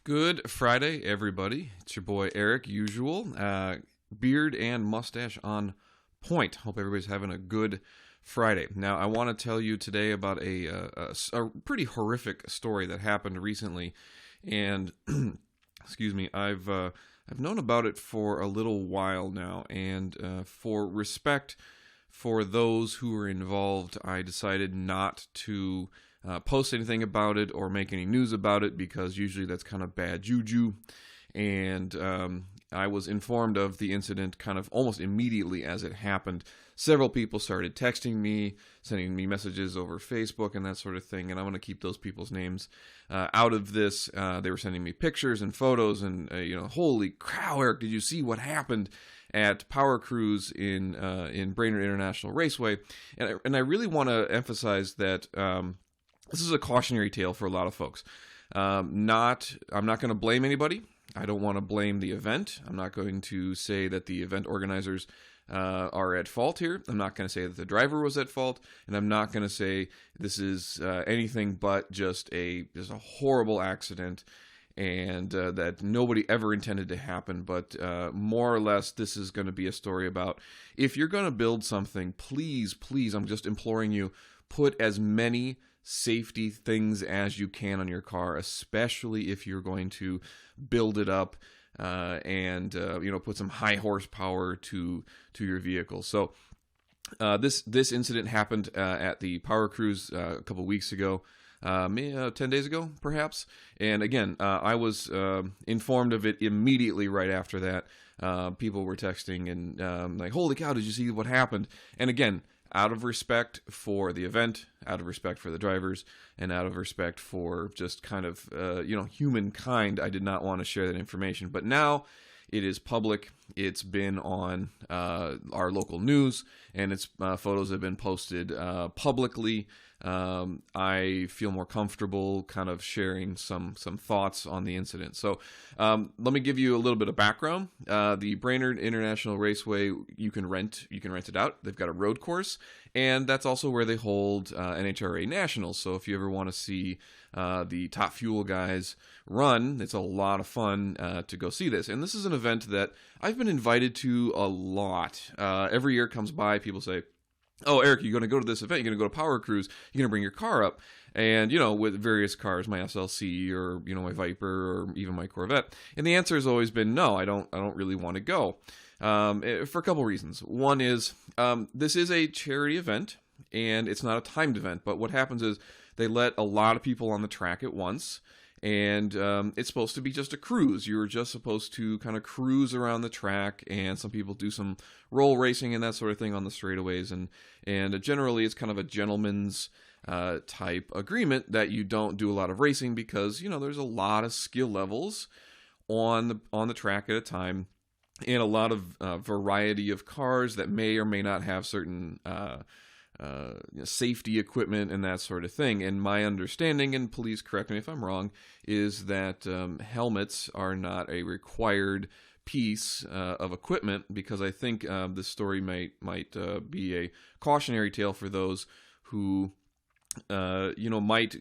Good Friday, everybody. It's your boy Eric, usual. Beard and mustache on point. Hope everybody's having a good Friday. Now, I want to tell you today about a pretty horrific story that happened recently, and excuse me, I've known about it for a little while now, and for respect for those who were involved, I decided not to post anything about it or make any news about it, because usually that's kind of bad juju. And I was informed of the incident kind of almost immediately as it happened. Several people started texting me, sending me messages over Facebook and that sort of thing, and I want to keep those people's names out of this. They were sending me pictures and photos, and holy cow, Eric, did you see what happened at Power Cruise in Brainerd International Raceway? And I really want to emphasize that this is a cautionary tale for a lot of folks. I'm not going to blame anybody. I don't want to blame the event. I'm not going to say that the event organizers are at fault here. I'm not going to say that the driver was at fault, and I'm not going to say this is anything but just a horrible accident, and that nobody ever intended to happen. But more or less, this is going to be a story about, if you're going to build something, please, I'm just imploring you, put as many safety things as you can on your car, especially if you're going to build it up and put some high horsepower to your vehicle. So this incident happened at the Power Cruise a couple weeks ago, 10 days ago perhaps. And again, I was informed of it immediately right after that. People were texting and like, holy cow, did you see what happened? And again, out of respect for the event, out of respect for the drivers, and out of respect for just kind of, humankind, I did not want to share that information. But now it is public. It's been on our local news, and its photos have been posted publicly. I feel more comfortable kind of sharing some thoughts on the incident. So let me give you a little bit of background. The Brainerd International Raceway, you can rent it out. They've got a road course, and that's also where they hold NHRA Nationals. So if you ever want to see the top fuel guys run, it's a lot of fun to go see this. And this is an event that I've been invited to a lot. Every year comes by, people say, oh, Eric, you're going to go to this event, you're going to go to Power Cruise, you're going to bring your car up. And, with various cars, my SLC or, my Viper or even my Corvette. And the answer has always been, no, I don't really want to go. For a couple reasons. One is, this is a charity event, and it's not a timed event. But what happens is they let a lot of people on the track at once. And it's supposed to be just a cruise. You're just supposed to kind of cruise around the track, and some people do some roll racing and that sort of thing on the straightaways. And generally, it's kind of a gentleman's type agreement that you don't do a lot of racing, because there's a lot of skill levels on the track at a time, and a lot of variety of cars that may or may not have certain safety equipment and that sort of thing. And my understanding, and please correct me if I'm wrong, is that helmets are not a required piece of equipment, because I think this story might be a cautionary tale for those who might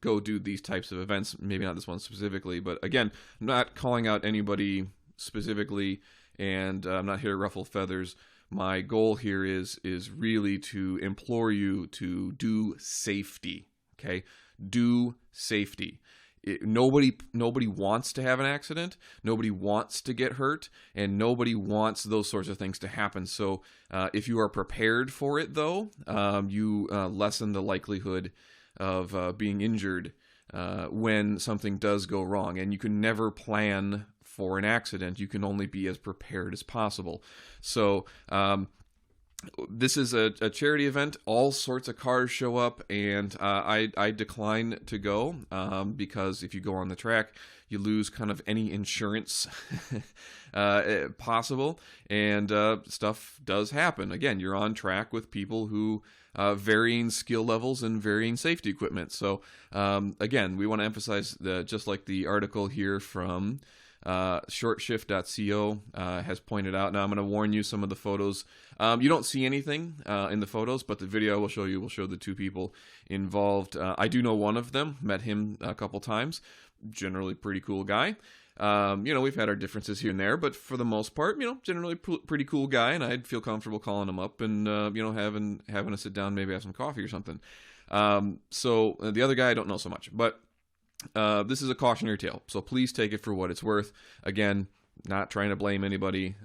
go do these types of events. Maybe not this one specifically, but again, I'm not calling out anybody specifically, and I'm not here to ruffle feathers. My goal here is really to implore you to do safety, okay? Do safety. Nobody wants to have an accident. Nobody wants to get hurt, and nobody wants those sorts of things to happen. So if you are prepared for it, though, you lessen the likelihood of being injured when something does go wrong. And you can never plan for an accident. You can only be as prepared as possible. So this is a charity event. All sorts of cars show up, and I decline to go because if you go on the track, you lose kind of any insurance possible, and stuff does happen. Again, you're on track with people who varying skill levels and varying safety equipment. So again, we want to emphasize just like the article here from shortshift.co has pointed out. Now I'm going to warn you, some of the photos, you don't see anything in the photos, but the video will show the two people involved. I do know one of them, met him a couple times. generally pretty cool guy. We've had our differences here and there, but for the most part, generally pretty cool guy, and I'd feel comfortable calling him up and, having a sit down, maybe have some coffee or something. So the other guy, I don't know so much, but this is a cautionary tale, so please take it for what it's worth. Again, not trying to blame anybody.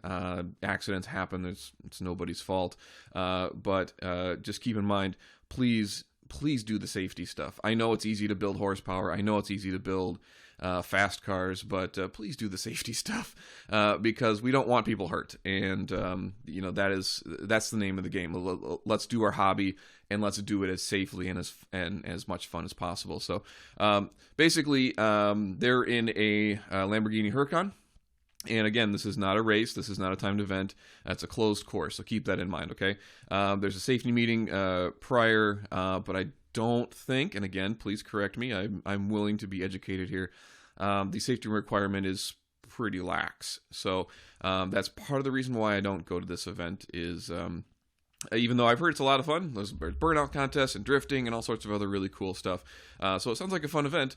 Accidents happen. It's nobody's fault. But just keep in mind, please do the safety stuff. I know it's easy to build horsepower. I know it's easy to build fast cars, but please do the safety stuff because we don't want people hurt. And that's the name of the game. Let's do our hobby and let's do it as safely and as much fun as possible. So basically, they're in a Lamborghini Huracan. And again, this is not a race. This is not a timed event. It's a closed course, so keep that in mind, okay? There's a safety meeting prior, but I don't think, and again, please correct me, I'm willing to be educated here. The safety requirement is pretty lax. So that's part of the reason why I don't go to this event is... even though I've heard it's a lot of fun, there's burnout contests and drifting and all sorts of other really cool stuff. So it sounds like a fun event,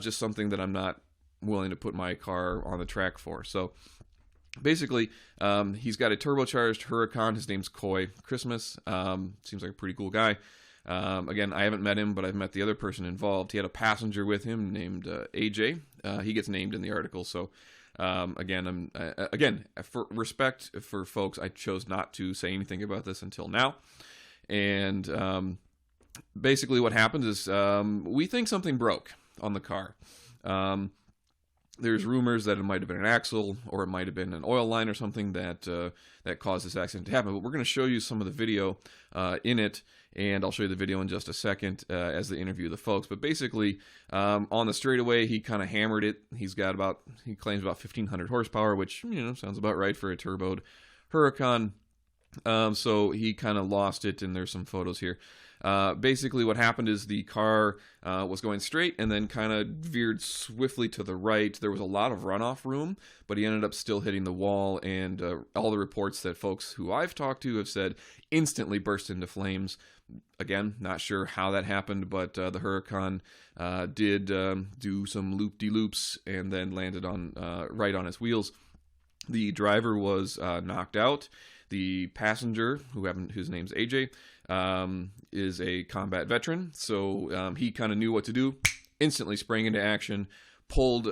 just something that I'm not willing to put my car on the track for. So basically, he's got a turbocharged Huracan. His name's Coy Christmas. Seems like a pretty cool guy. Again, I haven't met him, but I've met the other person involved. He had a passenger with him named AJ. He gets named in the article. So again, for respect for folks, I chose not to say anything about this until now. And basically what happened is we think something broke on the car. There's rumors that it might have been an axle or it might have been an oil line or something that caused this accident to happen. But we're going to show you some of the video in it, and I'll show you the video in just a second as they interview the folks. But basically, on the straightaway, he kind of hammered it. He claims about 1,500 horsepower, which sounds about right for a turboed Huracan. So he kind of lost it, and there's some photos here. Basically what happened is the car was going straight and then kind of veered swiftly to the right. There was a lot of runoff room, but he ended up still hitting the wall, and all the reports that folks who I've talked to have said instantly burst into flames. Again, not sure how that happened, but the Huracan did do some loop-de-loops and then landed right on its wheels. The driver was knocked out. The passenger, whose name's AJ, is a combat veteran, so he kind of knew what to do. Instantly sprang into action, pulled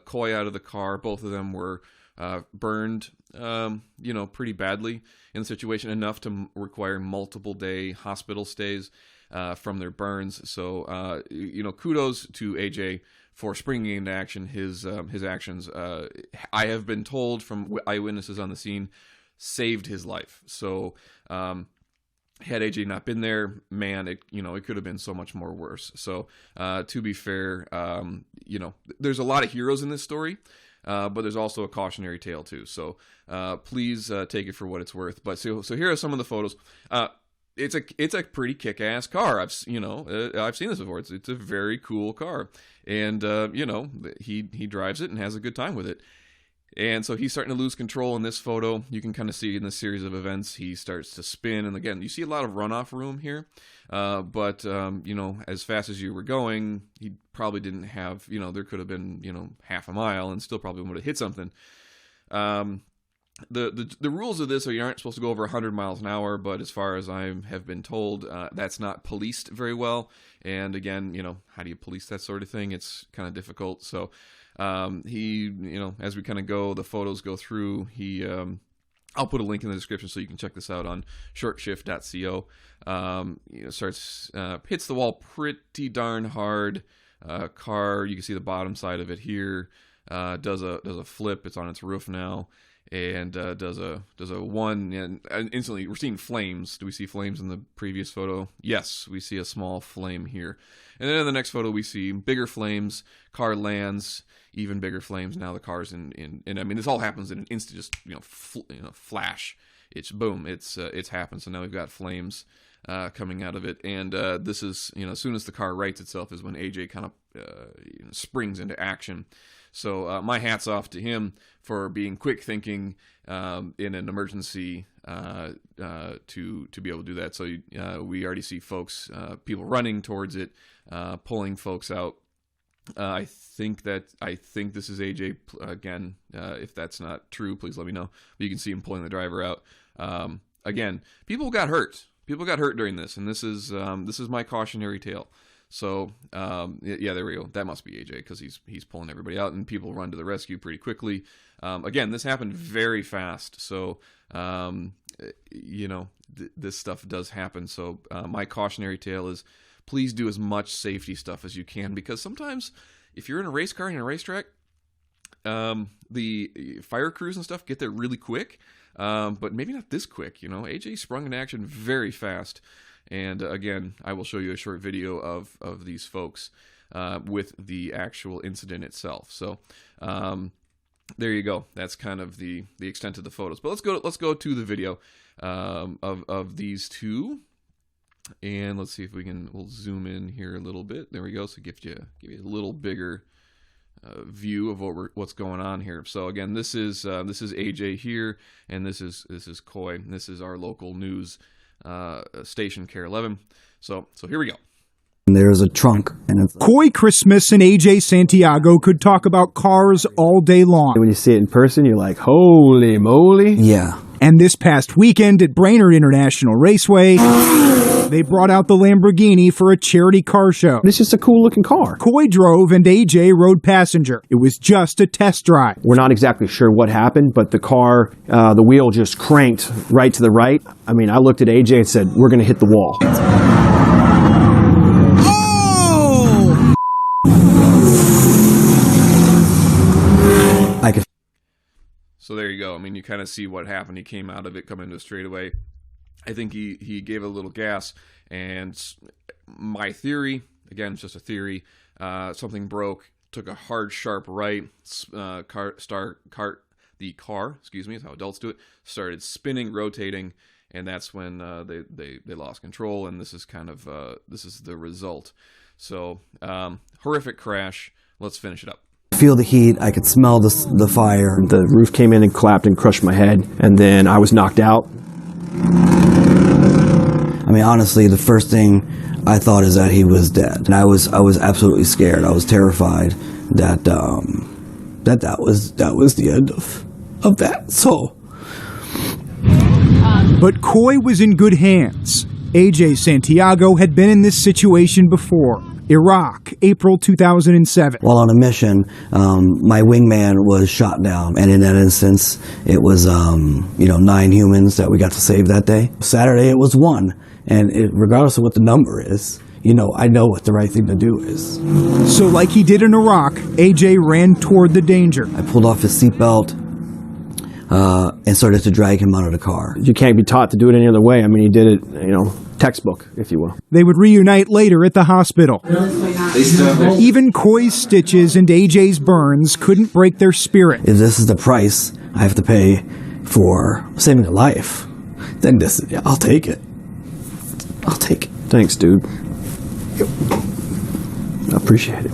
Coy out of the car. Both of them were burned, pretty badly in the situation, enough to require multiple-day hospital stays from their burns. So, kudos to AJ for springing into action. His actions, I have been told from eyewitnesses on the scene, saved his life. So had AJ not been there, man, it could have been so much more worse. So to be fair, there's a lot of heroes in this story, but there's also a cautionary tale too. So please take it for what it's worth. But so here are some of the photos. It's a pretty kick-ass car. I've seen this before. It's a very cool car, and he drives it and has a good time with it. And so he's starting to lose control in this photo. You can kind of see in this series of events, he starts to spin. And again, you see a lot of runoff room here. But as fast as you were going, he probably didn't have, there could have been, half a mile and still probably would have hit something. The rules of this are you aren't supposed to go over 100 miles an hour, but as far as I have been told, that's not policed very well. And again, how do you police that sort of thing? It's kind of difficult. So he, as we kind of go, the photos go through, I'll put a link in the description so you can check this out on shortshift.co. Hits the wall pretty darn hard. Car, you can see the bottom side of it here, does a flip. It's on its roof now. And does a one, and instantly we're seeing flames. Do we see flames in the previous photo? Yes, we see a small flame here. And then in the next photo we see bigger flames. Car lands, even bigger flames. Now the car's in I mean, this all happens in an instant, just flash. It's boom. It's happened. So now we've got flames coming out of it, and this is as soon as the car rights itself is when AJ kind of springs into action. So my hat's off to him for being quick thinking in an emergency to be able to do that. So we already see folks, people running towards it, pulling folks out. I think this is AJ again. If that's not true, please let me know. But you can see him pulling the driver out. Again, people got hurt. People got hurt during this, and this is my cautionary tale. So yeah, there we go. That must be AJ because he's pulling everybody out, and people run to the rescue pretty quickly. Again, this happened very fast, so this stuff does happen. So my cautionary tale is, please do as much safety stuff as you can, because sometimes if you're in a race car and a racetrack, the fire crews and stuff get there really quick, but maybe not this quick. AJ sprung into action very fast, and again, I will show you a short video of these folks with the actual incident itself. So there you go. That's kind of the extent of the photos. But let's go to the video of these two. And let's see if we'll zoom in here a little bit. There we go. So give you a little bigger view of what's going on here. So again, this is AJ here, and this is Coy. This is our local news station, Care 11. So here we go. There's a trunk. And it's Coy Christmas and AJ Santiago could talk about cars all day long. When you see it in person, you're like, holy moly. yeah. And this past weekend at Brainerd International Raceway, they brought out the Lamborghini for a charity car show. It's just a cool looking car. Coy drove and AJ rode passenger. It was just a test drive. We're not exactly sure what happened, but the car, the wheel just cranked right to the right. I mean, I looked at AJ and said, we're going to hit the wall. I could. So there you go. I mean, you kind of see what happened. He came out of it coming into a straightaway. I think he gave a little gas, and my theory, again, it's just a theory, something broke, took a hard, sharp right, the car, excuse me, is how adults do it, started spinning, rotating, and that's when they lost control, and this is kind of, this is the result. So, horrific crash. Let's finish it up. Feel the heat. I could smell the fire. The roof came in and clapped and crushed my head, and then I was knocked out. I mean, honestly, the first thing I thought is that he was dead, and I was absolutely scared. I was terrified that that was the end of that. So, But Coy was in good hands. AJ Santiago had been in this situation before. Iraq, April 2007. while on a mission, my wingman was shot down, and in that instance, it was 9 humans that we got to save that day. Saturday, it was 1, and regardless of what the number is, I know what the right thing to do is. So like he did in Iraq, AJ ran toward the danger. I pulled off his seatbelt and started to drag him out of the car. You can't be taught to do it any other way. I mean, he did it, textbook, if you will. They would reunite later at the hospital. Even Coy's stitches and AJ's burns couldn't break their spirit. If this is the price I have to pay for saving a life, then I'll take it. I'll take it. Thanks, dude. I appreciate it.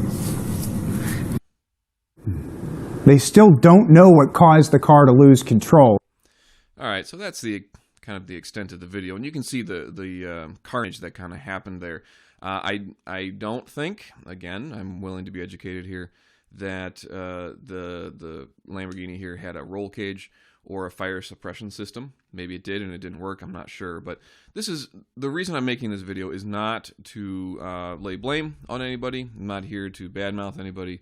They still don't know what caused the car to lose control. All right, so that's the kind of the extent of the video, and you can see the carnage that kind of happened there. I don't think, again, I'm willing to be educated here, that the Lamborghini here had a roll cage or a fire suppression system. Maybe it did and it didn't work, I'm not sure. But this is the reason I'm making this video is not to lay blame on anybody. I'm not here to badmouth anybody.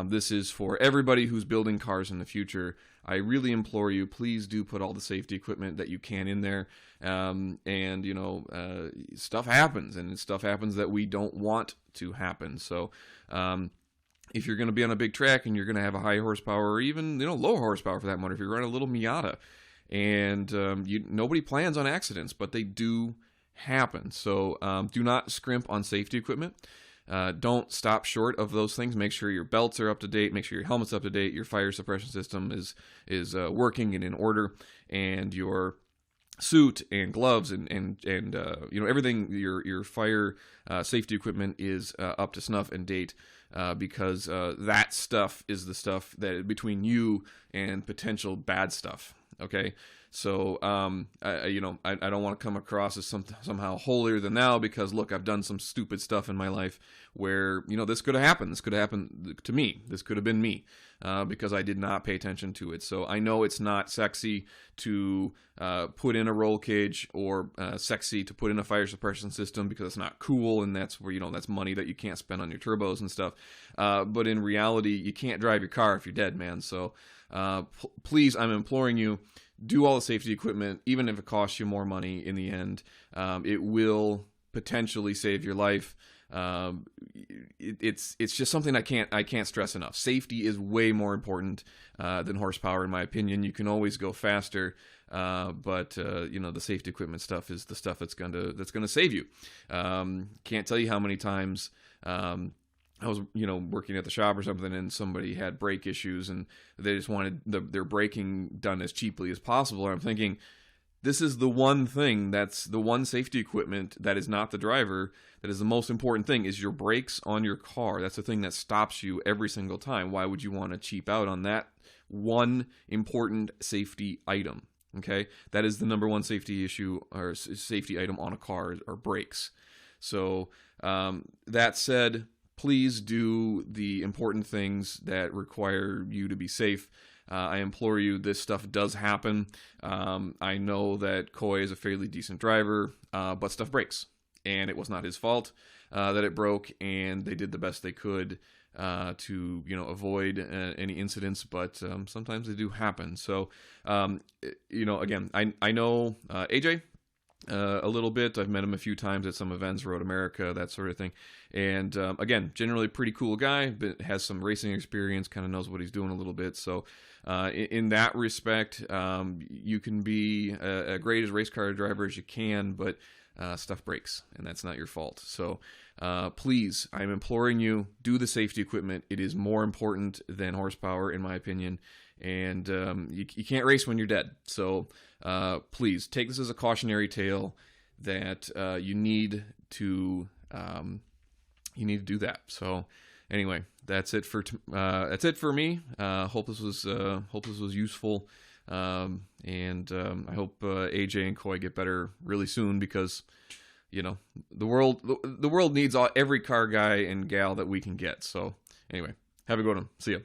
This is for everybody who's building cars in the future. I really implore you, please do put all the safety equipment that you can in there. Stuff happens, and stuff happens that we don't want to happen. So if you're going to be on a big track and you're going to have a high horsepower or even low horsepower for that matter, if you're running a little Miata, and nobody plans on accidents, but they do happen. So do not scrimp on safety equipment. Don't stop short of those things. Make sure your belts are up to date. Make sure your helmet's up to date. Your fire suppression system is working and in order, and your suit and gloves and everything. Your fire safety equipment is up to snuff and date, because that stuff is the stuff that between you and potential bad stuff. Okay, So, I don't want to come across as somehow holier than thou because, look, I've done some stupid stuff in my life where, this could have happened. This could have happened to me. This could have been me because I did not pay attention to it. So I know it's not sexy to put in a roll cage or sexy to put in a fire suppression system because it's not cool, and that's where, that's money that you can't spend on your turbos and stuff. But in reality, you can't drive your car if you're dead, man. So please, I'm imploring you, do all the safety equipment, even if it costs you more money in the end. It will potentially save your life. It's just something I can't stress enough. Safety is way more important than horsepower, in my opinion. You can always go faster, but the safety equipment stuff is the stuff that's gonna save you. Can't tell you how many times I was, working at the shop or something, and somebody had brake issues, and they just wanted their braking done as cheaply as possible. And I'm thinking, this is the one thing, that's the one safety equipment that is not the driver, that is the most important thing, is your brakes on your car. That's the thing that stops you every single time. Why would you want to cheap out on that one important safety item? Okay, that is the number one safety issue or safety item on a car, or brakes. So that said, please do the important things that require you to be safe. I implore you, this stuff does happen. I know that Coy is a fairly decent driver, but stuff breaks. And it was not his fault that it broke, and they did the best they could to avoid any incidents, but sometimes they do happen. So, again, I know AJ a little bit. I've met him a few times at some events, Road America, that sort of thing. And again, generally pretty cool guy, but has some racing experience, kind of knows what he's doing a little bit. So in that respect, you can be a great as race car driver as you can, but stuff breaks, and that's not your fault. So please, I'm imploring you, do the safety equipment. It is more important than horsepower, in my opinion. And you can't race when you're dead. So please take this as a cautionary tale that you need to do that. So anyway, that's it for me. Hope this was useful. And I hope AJ and Coy get better really soon, because the world needs every car guy and gal that we can get. So anyway, have a good one. See ya.